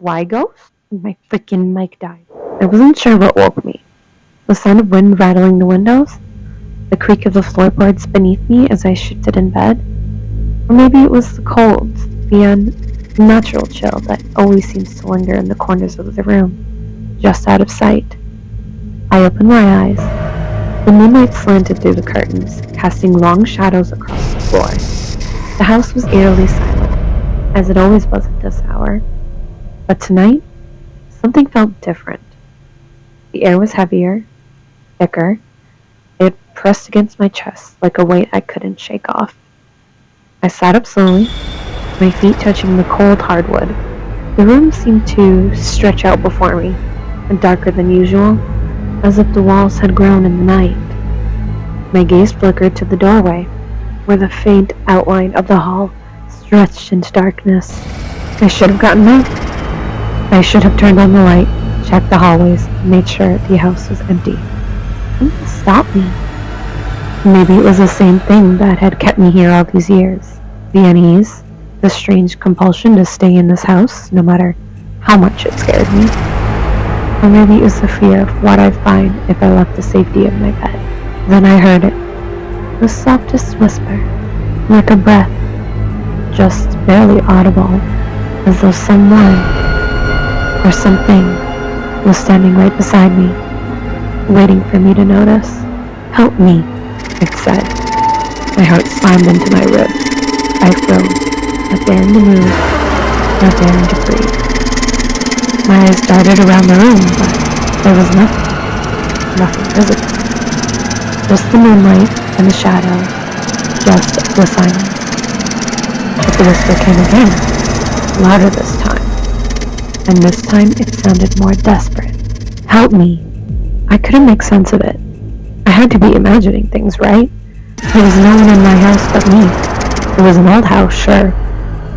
Why ghost? My freaking mic died. I wasn't sure what woke me. The sound of wind rattling the windows? The creak of the floorboards beneath me as I shifted in bed? Or maybe it was the cold, the unnatural chill that always seems to linger in the corners of the room, just out of sight. I opened my eyes. The moonlight slanted through the curtains, casting long shadows across the floor. The house was eerily silent, as it always was at this hour. But tonight, something felt different. The air was heavier, thicker. It pressed against my chest like a weight I couldn't shake off. I sat up slowly, my feet touching the cold hardwood. The room seemed to stretch out before me, and darker than usual, as if the walls had grown in the night. My gaze flickered to the doorway, where the faint outline of the hall stretched into darkness. I should have gotten up. I should have turned on the light, checked the hallways, and made sure the house was empty. Something stopped me. Maybe it was the same thing that had kept me here all these years. The unease, the strange compulsion to stay in this house, no matter how much it scared me. Or maybe it was the fear of what I'd find if I left the safety of my bed. Then I heard it. The softest whisper, like a breath, just barely audible, as though someone or something was standing right beside me, waiting for me to notice. "Help me," it said. My heart slammed into my ribs. I froze, not daring to move, not daring to breathe. My eyes darted around the room, but there was nothing visible. Just the moonlight and the shadow, just the silence. But the whisper came again, louder this time. And this time it sounded more desperate. "Help me." I couldn't make sense of it. I had to be imagining things, right? There was no one in my house but me. It was an old house, sure,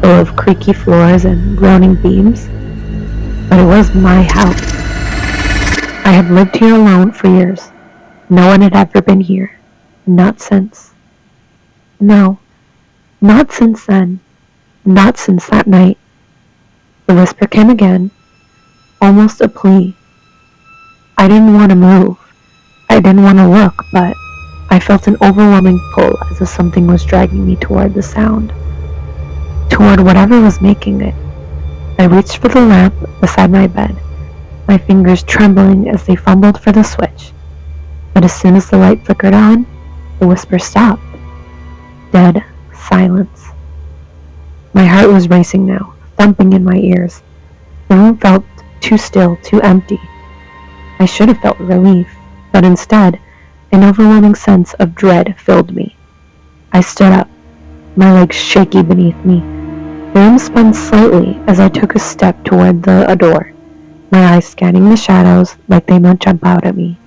full of creaky floors and groaning beams, but it was my house. I had lived here alone for years. No one had ever been here. Not since. No, not since then. Not since that night. The whisper came again, almost a plea. I didn't want to move. I didn't want to look, but I felt an overwhelming pull as if something was dragging me toward the sound, toward whatever was making it. I reached for the lamp beside my bed, my fingers trembling as they fumbled for the switch. But as soon as the light flickered on, the whisper stopped. Dead silence. My heart was racing now, thumping in my ears. The room felt too still, too empty. I should have felt relief, but instead, an overwhelming sense of dread filled me. I stood up, my legs shaky beneath me. The room spun slightly as I took a step toward the door, my eyes scanning the shadows like they might jump out at me.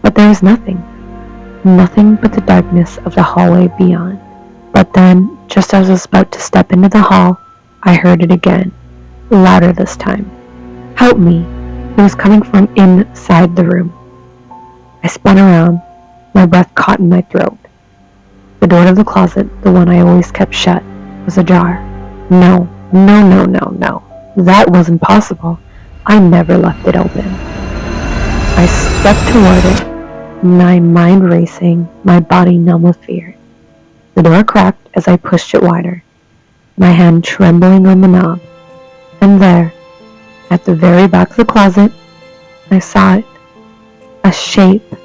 But there was nothing. Nothing but the darkness of the hallway beyond. But then, just as I was about to step into the hall, I heard it again, louder this time. "Help me." It was coming from inside the room. I spun around, my breath caught in my throat. The door to the closet, the one I always kept shut, was ajar. No. That wasn't possible. I never left it open. I stepped toward it, my mind racing, my body numb with fear. The door cracked as I pushed it wider, my hand trembling on the knob. And there, at the very back of the closet, I saw it. A shape,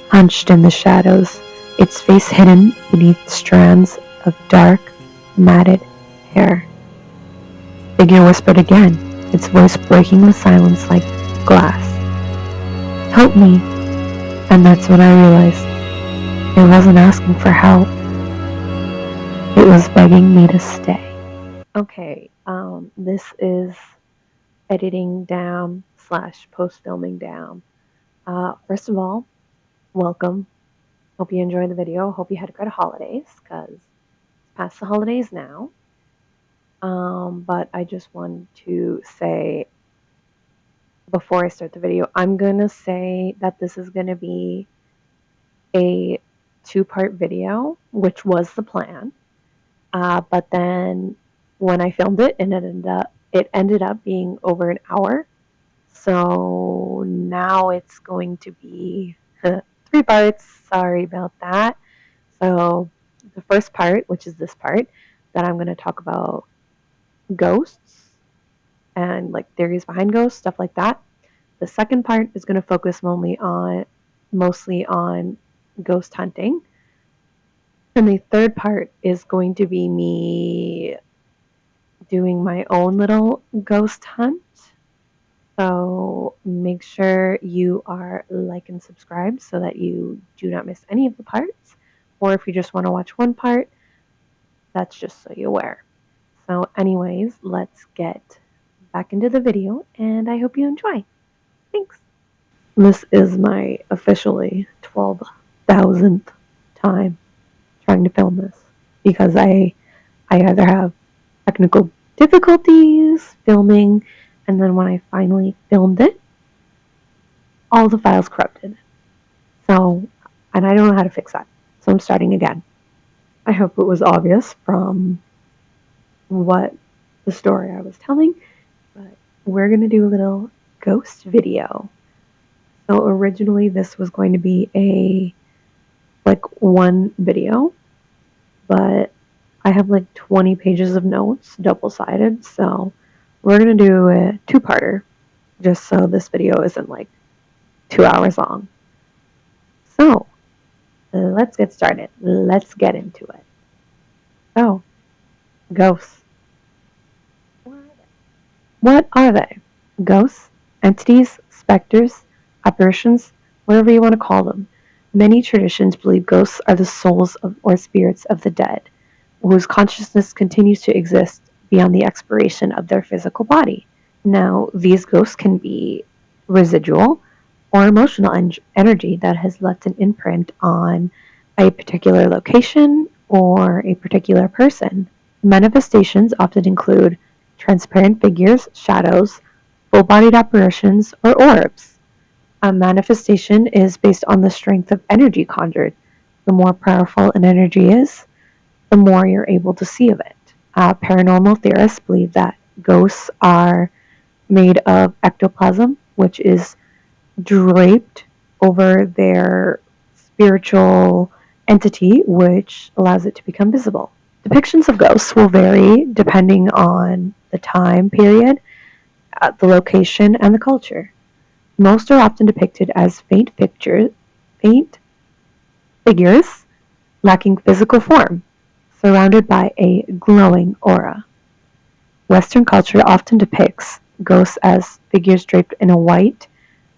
hunched in the shadows, its face hidden beneath strands of dark, matted hair. The figure whispered again, its voice breaking the silence like glass. "Help me." And that's when I realized it wasn't asking for help. It was begging me to stay. Okay, this is editing down / post-filming down. First of all, welcome. Hope you enjoyed the video. Hope you had good holidays, because it's past the holidays now. But I just wanted to say, before I start the video, I'm going to say that this is going to be a 2-part video, which was the plan. But then when I filmed it, it ended up it ended up being over an hour. So now it's going to be 3 parts. Sorry about that. So the first part, which is this part, that I'm going to talk about ghosts and like theories behind ghosts, stuff like that. The second part is going to focus mostly on ghost hunting. And the third part is going to be me doing my own little ghost hunt. So make sure you are like and subscribed so that you do not miss any of the parts. Or if you just want to watch one part, that's just so you're aware. So anyways, let's get back into the video and I hope you enjoy. Thanks. This is my officially 12,000th time trying to film this because I either have technical difficulties filming, and then when I finally filmed it, all the files corrupted. So, and I don't know how to fix that. So I'm starting again. I hope it was obvious from what the story I was telling, but we're going to do a little ghost video. So originally this was going to be one video, but I have like 20 pages of notes, double-sided, so we're going to do a two-parter, just so this video isn't like 2 hours long. So, let's get started. Let's get into it. So, ghosts. What are they? Ghosts, entities, specters, apparitions, whatever you want to call them. Many traditions believe ghosts are the souls or spirits of the dead, whose consciousness continues to exist beyond the expiration of their physical body. Now, these ghosts can be residual or emotional energy that has left an imprint on a particular location or a particular person. Manifestations often include transparent figures, shadows, full-bodied apparitions, or orbs. A manifestation is based on the strength of energy conjured. The more powerful an energy is, the more you're able to see of it. Paranormal theorists believe that ghosts are made of ectoplasm, which is draped over their spiritual entity, which allows it to become visible. Depictions of ghosts will vary depending on the time period, the location, and the culture. Most are often depicted as faint figures lacking physical form, surrounded by a glowing aura. Western culture often depicts ghosts as figures draped in a white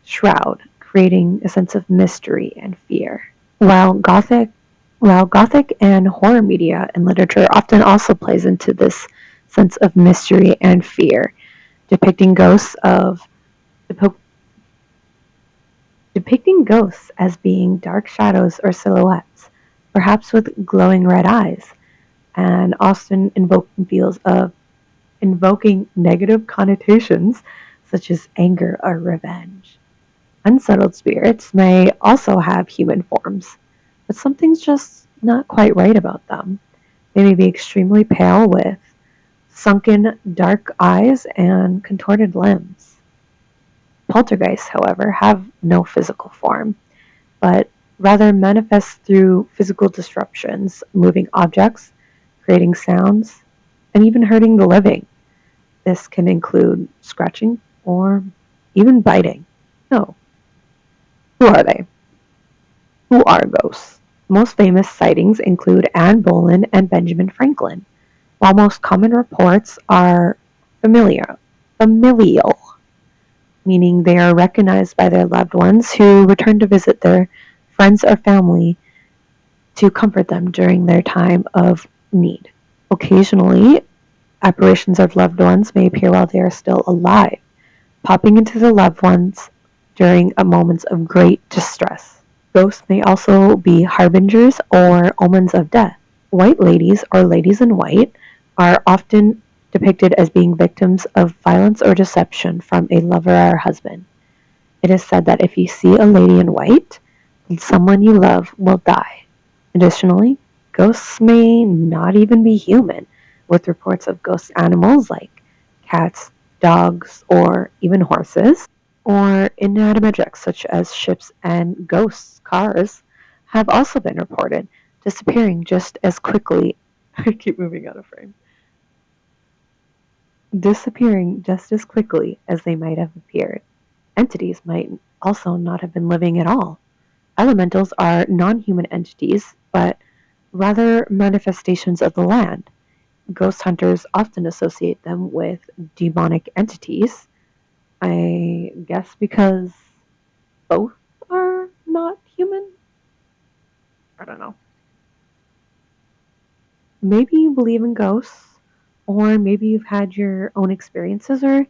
shroud, creating a sense of mystery and fear. While Gothic and horror media and literature often also plays into this sense of mystery and fear, depicting ghosts as being dark shadows or silhouettes, perhaps with glowing red eyes, and often invoking negative connotations such as anger or revenge. Unsettled spirits may also have human forms, but something's just not quite right about them. They may be extremely pale with sunken dark eyes and contorted limbs. Poltergeists, however, have no physical form, but rather manifest through physical disruptions, moving objects, creating sounds, and even hurting the living. This can include scratching or even biting. So, who are they? Who are ghosts? Most famous sightings include Anne Boleyn and Benjamin Franklin, while most common reports are familial, meaning they are recognized by their loved ones who return to visit their friends or family to comfort them during their time of need. Occasionally, apparitions of loved ones may appear while they are still alive, popping into the loved ones during moments of great distress. Ghosts may also be harbingers or omens of death. White ladies or ladies in white are often depicted as being victims of violence or deception from a lover or husband. It is said that if you see a lady in white, then someone you love will die. Additionally, ghosts may not even be human, with reports of ghost animals like cats, dogs, or even horses, or inanimate objects such as ships and ghosts, cars, have also been reported disappearing just as quickly. I keep moving out of frame. Disappearing just as quickly as they might have appeared. Entities might also not have been living at all. Elementals are non human entities, but rather manifestations of the land. Ghost hunters often associate them with demonic entities. I guess because both are not human? I don't know. Maybe you believe in ghosts, or maybe you've had your own experiences, or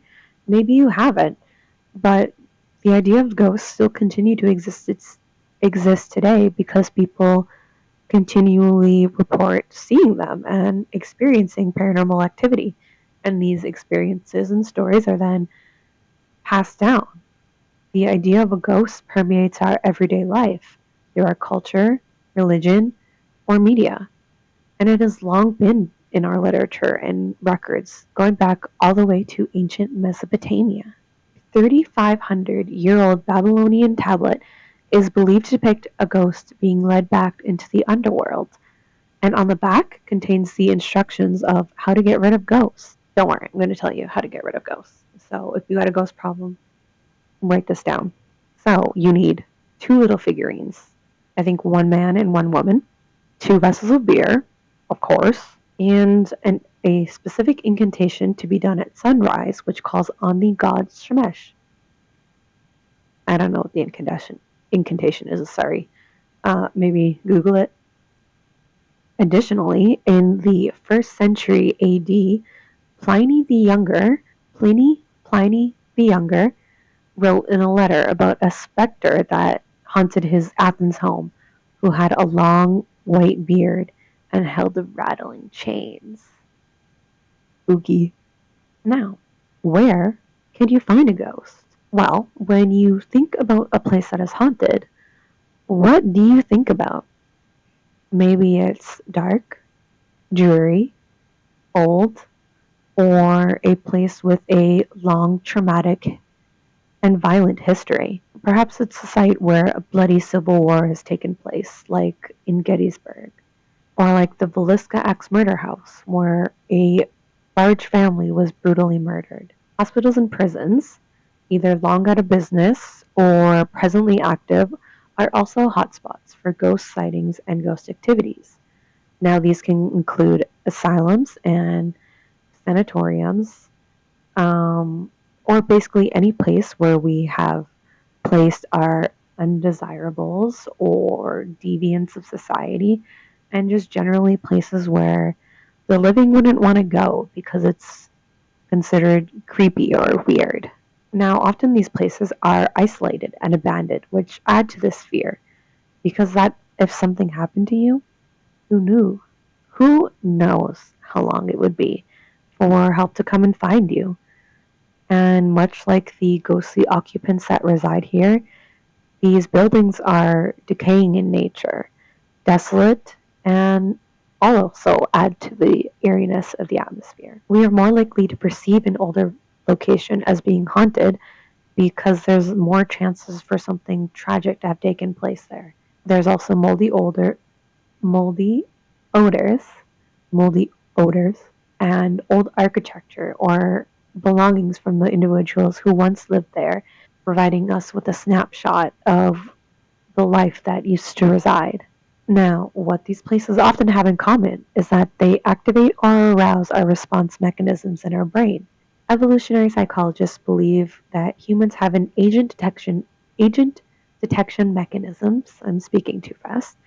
maybe you haven't. But the idea of ghosts still continue to exist today because people continually report seeing them and experiencing paranormal activity. And these experiences and stories are then passed down. The idea of a ghost permeates our everyday life through our culture, religion, or media. And it has long been in our literature and records, going back all the way to ancient Mesopotamia. 3,500-year-old Babylonian tablet is believed to depict a ghost being led back into the underworld, and on the back contains the instructions of how to get rid of ghosts. Don't worry, I'm going to tell you how to get rid of ghosts. So if you got a ghost problem, write this down. So you need 2 little figurines. I think 1 man and 1 woman, 2 vessels of beer, of course, and a specific incantation to be done at sunrise, which calls on the gods Shemesh. I don't know what the incantation is, sorry. Maybe Google it. Additionally, in the 1st century AD, Pliny the Younger wrote in a letter about a specter that haunted his Athens home, who had a long white beard and held the rattling chains. Spooky. Now, where can you find a ghost? Well, when you think about a place that is haunted, what do you think about? Maybe it's dark, dreary, old, or a place with a long traumatic and violent history. Perhaps it's a site where a bloody civil war has taken place, like in Gettysburg, or like the Villisca Axe murder house, where a large family was brutally murdered. Hospitals and prisons, either long out of business or presently active, are also hotspots for ghost sightings and ghost activities. Now, these can include asylums and sanatoriums, or basically any place where we have placed our undesirables or deviants of society, and just generally places where the living wouldn't want to go because it's considered creepy or weird. Now, often these places are isolated and abandoned, which add to this fear, because that if something happened to you, who knew? Who knows how long it would be for help to come and find you? And much like the ghostly occupants that reside here, these buildings are decaying in nature, desolate, and also add to the eeriness of the atmosphere. We are more likely to perceive an older location as being haunted because there's more chances for something tragic to have taken place there. There's also moldy odors, moldy odors, and old architecture or belongings from the individuals who once lived there, providing us with a snapshot of the life that used to reside. Now, what these places often have in common is that they activate or arouse our response mechanisms in our brain. Evolutionary psychologists believe that humans have an agent detection mechanisms, I'm speaking too fast,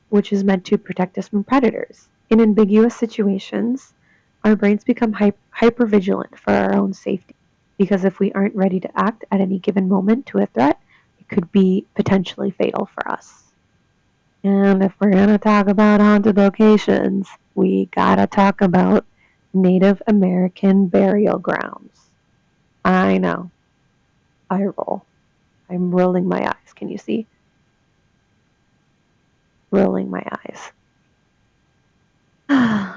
which is meant to protect us from predators. In ambiguous situations, our brains become hypervigilant for our own safety, because if we aren't ready to act at any given moment to a threat, it could be potentially fatal for us. And if we're going to talk about haunted locations, we gotta talk about Native American burial grounds. I know. I roll. I'm rolling my eyes. Can you see? Rolling my eyes.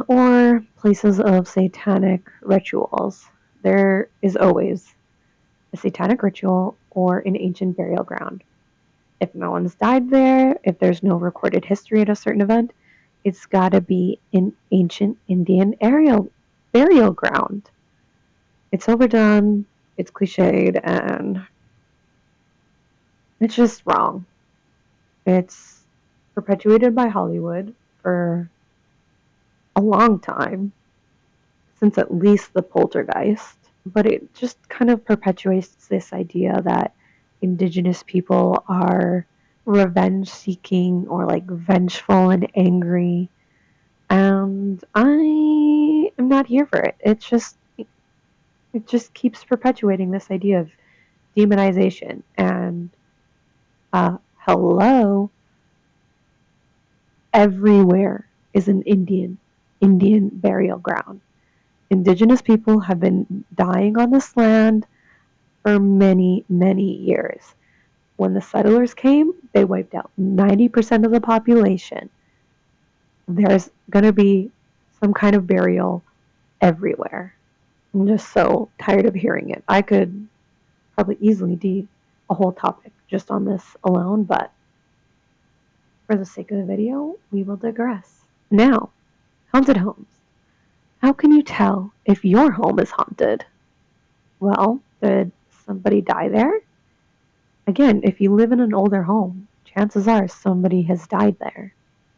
Or places of satanic rituals. there is always a satanic ritual or an ancient burial ground. If no one's died there, if there's no recorded history at a certain event, it's gotta be an ancient Indian burial ground. It's overdone, it's cliched, and it's just wrong. It's perpetuated by Hollywood for a long time, since at least the poltergeist. But it just kind of perpetuates this idea that indigenous people are revenge seeking or like vengeful and angry. And I am not here for it. It just keeps perpetuating this idea of demonization and hello, everywhere is an Indian burial ground. Indigenous people have been dying on this land for many, many years. When the settlers came, they wiped out 90% of the population. There's going to be some kind of burial everywhere. I'm just so tired of hearing it. I could probably easily do a whole topic just on this alone, but for the sake of the video, we will digress. Now, haunted homes. How can you tell if your home is haunted? Well, did somebody die there? Again, if you live in an older home, chances are somebody has died there.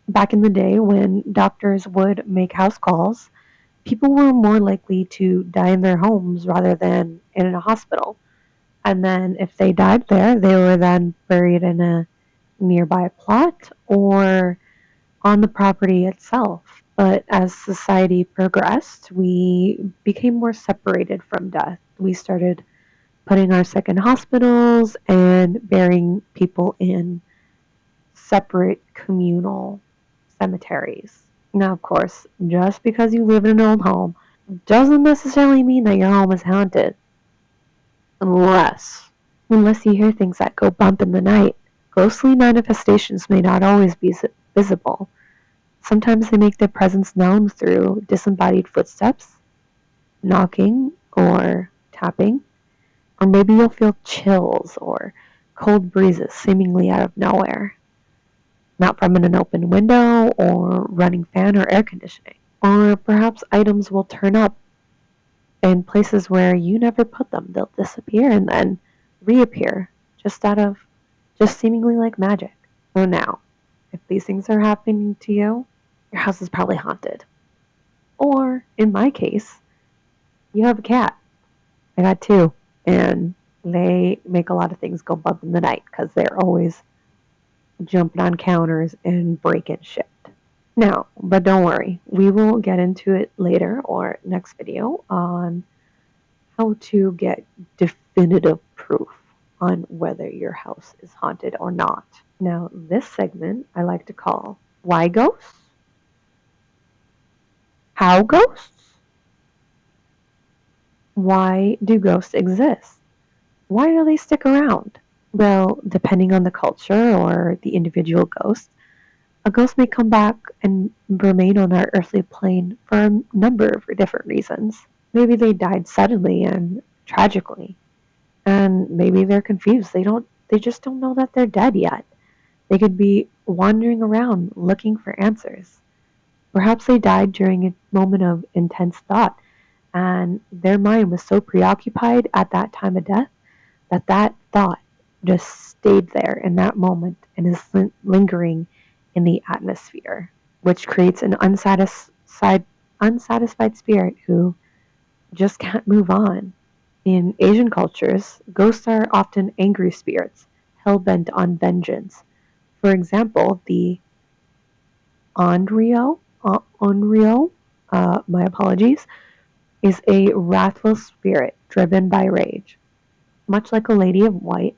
Back in the day when doctors would make house calls, people were more likely to die in their homes rather than in a hospital. And then if they died there, they were then buried in a nearby plot or on the property itself. But as society progressed, we became more separated from death. We started putting our second hospitals and burying people in separate communal cemeteries. Now, of course, just because you live in an old home doesn't necessarily mean that your home is haunted. Unless you hear things that go bump in the night. Ghostly manifestations may not always be visible. Sometimes they make their presence known through disembodied footsteps, knocking, or tapping. Or maybe you'll feel chills or cold breezes seemingly out of nowhere. Not from an open window or running fan or air conditioning. Or perhaps items will turn up in places where you never put them. They'll disappear and then reappear just seemingly like magic. So now, if these things are happening to you, your house is probably haunted. Or, in my case, you have a cat. I got two. And they make a lot of things go bump in the night because they're always jumping on counters and breaking shit. Now, but don't worry, we will get into it later or next video on how to get definitive proof on whether your house is haunted or not. Now, this segment I like to call Why Ghosts? How Ghosts? Why do ghosts exist? Why do they stick around? Well, depending on the culture or the individual ghost, a ghost may come back and remain on our earthly plane for a number of different reasons. Maybe they died suddenly and tragically, and maybe they're confused. They just don't know that they're dead yet. They could be wandering around looking for answers. Perhaps they died during a moment of intense thought, and their mind was so preoccupied at that time of death that thought just stayed there in that moment and is lingering in the atmosphere, which creates an unsatisfied spirit who just can't move on. In Asian cultures, ghosts are often angry spirits, hell-bent on vengeance. For example, the Onryo, my apologies, is a wrathful spirit driven by rage. Much like a lady in white,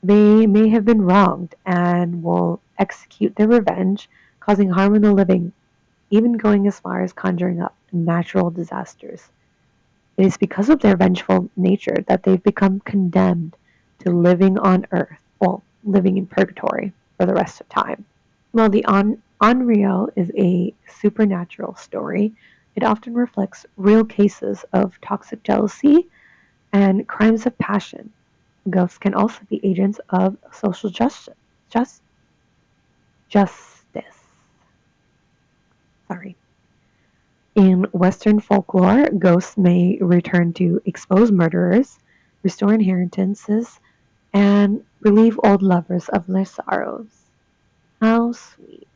they may have been wronged and will execute their revenge, causing harm in the living, even going as far as conjuring up natural disasters. It is because of their vengeful nature that they've become condemned to living on earth, well, living in purgatory for the rest of time. Well, the Onryo is a supernatural story It often reflects real cases of toxic jealousy and crimes of passion. Ghosts can also be agents of social just, justice. Sorry. In Western folklore, ghosts may return to expose murderers, restore inheritances, and relieve old lovers of their sorrows. How sweet.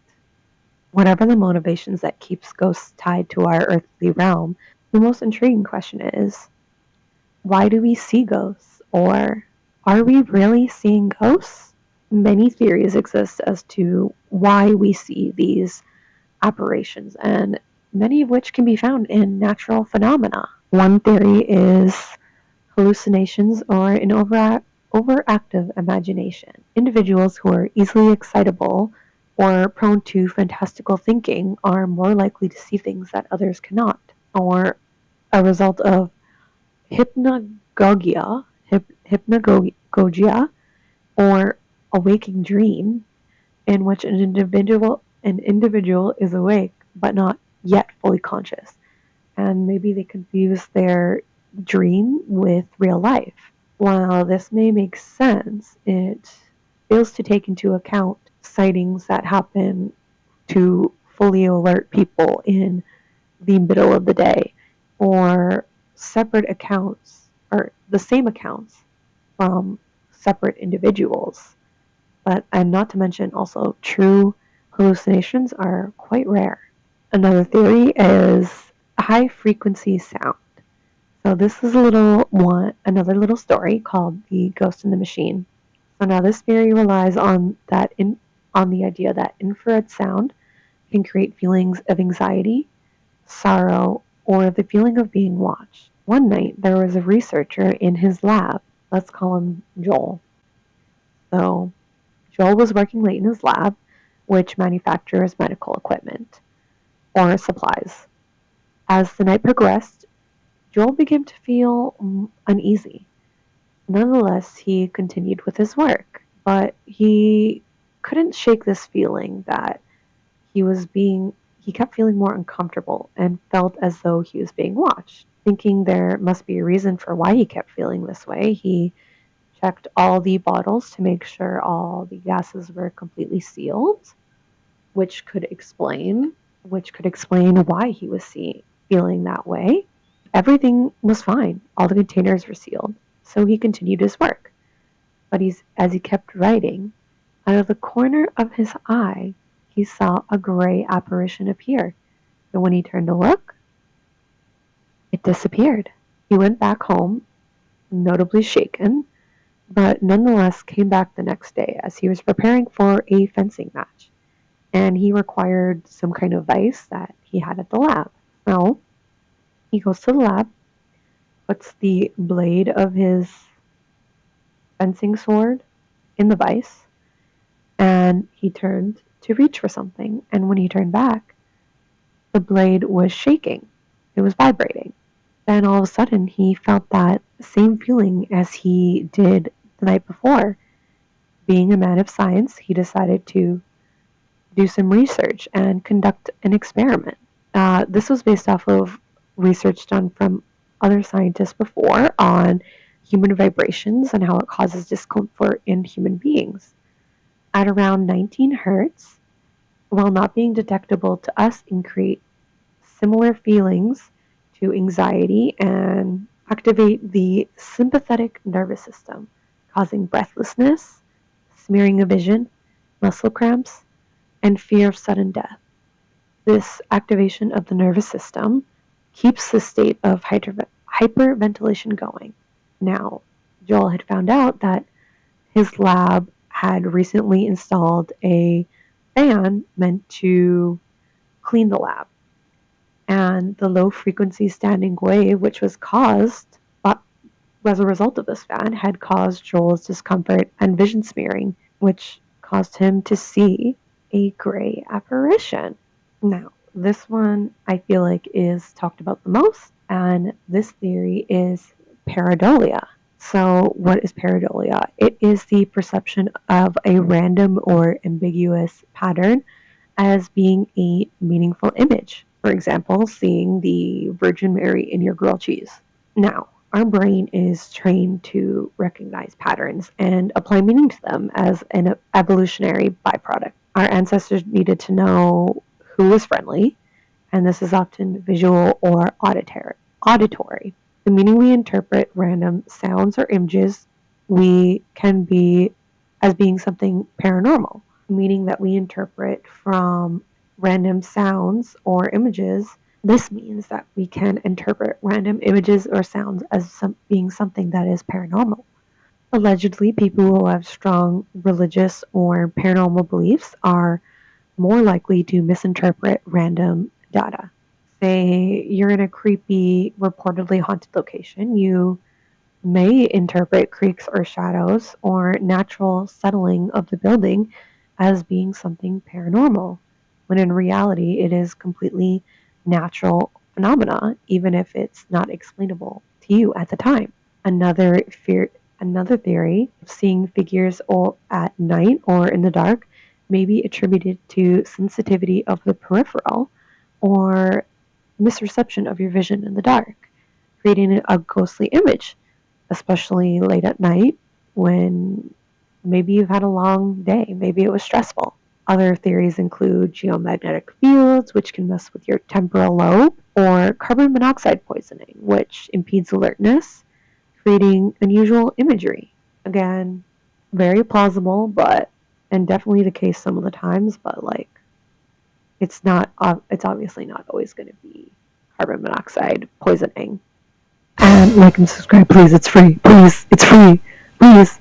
Whatever the motivations that keeps ghosts tied to our earthly realm, the most intriguing question is, why do we see ghosts? Or are we really seeing ghosts? Many theories exist as to why we see these apparitions, and many of which can be found in natural phenomena. One theory is hallucinations or an overactive imagination. Individuals who are easily excitable or prone to fantastical thinking are more likely to see things that others cannot, or a result of hypnagogia, or a waking dream in which an individual is awake but not yet fully conscious, and maybe they confuse their dream with real life. While this may make sense, it fails to take into account sightings that happen to fully alert people in the middle of the day, or separate accounts, or the same accounts from separate individuals. But, and not to mention also, true hallucinations are quite rare. Another theory is high frequency sound. So this is another little story called The Ghost in the Machine. So now this theory relies on the idea that infrared sound can create feelings of anxiety, sorrow, or the feeling of being watched. One night there was a researcher in his lab. Let's call him Joel. So Joel was working late in his lab, which manufactures medical equipment or supplies. As the night progressed, Joel began to feel uneasy. Nonetheless, he continued with his work, but he couldn't shake this feeling that he kept feeling more uncomfortable and felt as though he was being watched. Thinking there must be a reason for why he kept feeling this way, he checked all the bottles to make sure all the gases were completely sealed, which could explain why he was feeling that way. Everything was fine. All the containers were sealed. So he continued his work. But as he kept writing, out of the corner of his eye, he saw a gray apparition appear. And when he turned to look, it disappeared. He went back home, notably shaken, but nonetheless came back the next day as he was preparing for a fencing match. And he required some kind of vise that he had at the lab. So he goes to the lab, puts the blade of his fencing sword in the vise, and he turned to reach for something. And when he turned back, the blade was shaking. It was vibrating. Then all of a sudden, he felt that same feeling as he did the night before. Being a man of science, he decided to do some research and conduct an experiment. This was based off of research done from other scientists before on human vibrations and how it causes discomfort in human beings. At around 19 hertz, while not being detectable to us, and create similar feelings to anxiety and activate the sympathetic nervous system, causing breathlessness, smearing of vision, muscle cramps, and fear of sudden death. This activation of the nervous system keeps the state of hyperventilation going. Now, Joel had found out that his lab had recently installed a fan meant to clean the lab. And the low frequency standing wave, which was caused as a result of this fan, had caused Joel's discomfort and vision smearing, which caused him to see a gray apparition. Now, this one I feel like is talked about the most, and this theory is pareidolia. So what is pareidolia? It is the perception of a random or ambiguous pattern as being a meaningful image. For example, seeing the Virgin Mary in your grilled cheese. Now, our brain is trained to recognize patterns and apply meaning to them as an evolutionary byproduct. Our ancestors needed to know who was friendly, and this is often visual or auditory. The meaning we interpret random sounds or images we can be as being something paranormal, meaning that we interpret from random sounds or images. This means that we can interpret random images or sounds as being something that is paranormal. Allegedly, people who have strong religious or paranormal beliefs are more likely to misinterpret random data. Say you're in a creepy, reportedly haunted location, you may interpret creaks or shadows or natural settling of the building as being something paranormal, when in reality it is completely natural phenomena, even if it's not explainable to you at the time. Another theory of seeing figures at night or in the dark may be attributed to sensitivity of the peripheral or misreception of your vision in the dark, creating a ghostly image, especially late at night when maybe you've had a long day, maybe it was stressful. Other theories include geomagnetic fields, which can mess with your temporal lobe, or carbon monoxide poisoning, which impedes alertness, creating unusual imagery. Again, very plausible, and definitely the case some of the times, but like, it's obviously not always going to be carbon monoxide poisoning. And like and subscribe, please. It's free. Please, it's free. Please.